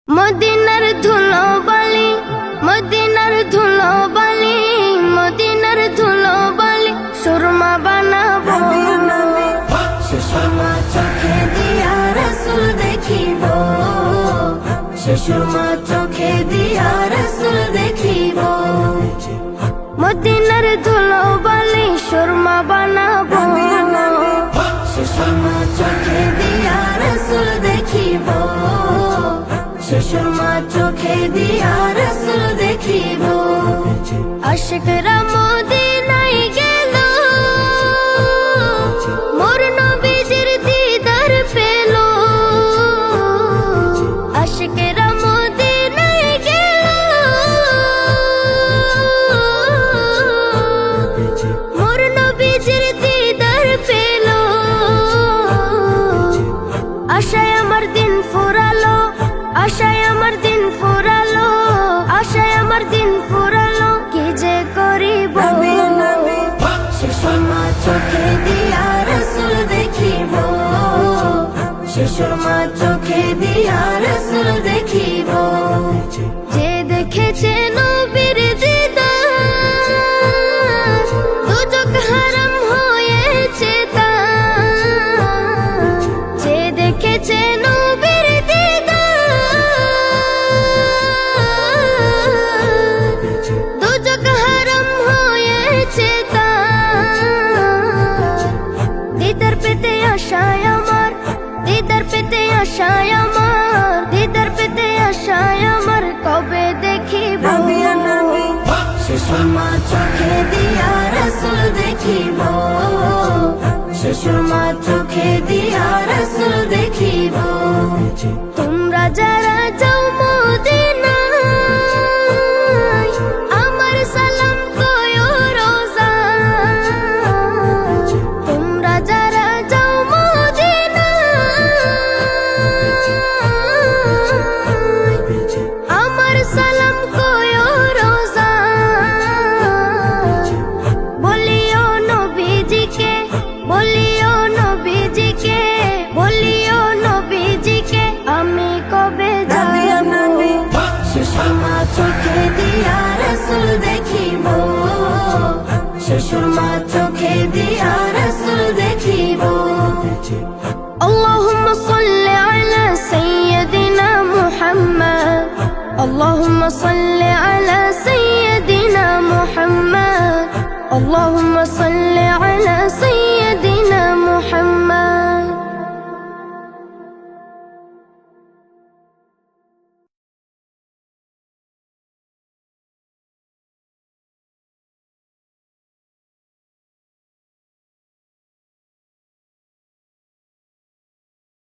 মদিনার ধুলো বালি, মদিনার ধুলো বালি, মদিনার ধুলো বালি সুরমা বানাবো। সে সুরমা চোখে দিয়া রাসূল দেখিব, সে সুরমা চোখে দিয়া রাসূল দেখিব। মদিনার ধুলো বালি সুরমা বানাবো, সে সুরমা চোখে দিয়া রাসূল দেখিব, সে সুরমা চোখে দিয়া রাসূল দেখিব। আশিকরা মদিনায় গেল, মোর নবীজির দিদার পেল। আশিকরা মদিনায় গেল, মোর নবীজির দিদার পেল। আশায় আমার দিন ফুরালো, আশায় আমার দিন ফুরালো, আশায় আমার দিন ফুরালো। কি যে করিব, সে সুরমা চোখে দিয়া রাসূল দেখিব, সে সুরমা চোখে দিয়া রাসূল দেখিব। যে দেখেছে নবীর দিদার, দুজক হারাম হয়েছে তার। যে দেখেছে নবীর দিদার, দুজক হারাম হয়েছে তার। দিদার পেতে আশায় আমার, দিদার পেতে আশায় আমার, দিদার পেতে আশায় আমার। কবে দেখিব, সে সুরমা চোখে দিয়া রাসূল দেখিব, সে সুরমা চোখে দিয়া রাসূল দেখিব। তোমরা যারা যাও মদিনায়, আমার সালাম কয়ো রোজায়। তোমরা যারা যাও মদিনায়, আমার সালাম কয়ো রোজায়। বলিও নবীজিকে, বলিও নবীজিকে, বলিও নবীজিকে আমি কবে যাব। সে সুরমা চোখে দিয়া রাসূল দেখিব, সে সুরমা চোখে দিয়া রাসূল দেখিব। اللهم صل على سيدنا محمد، اللهم صل على سيدنا محمد، اللهم صل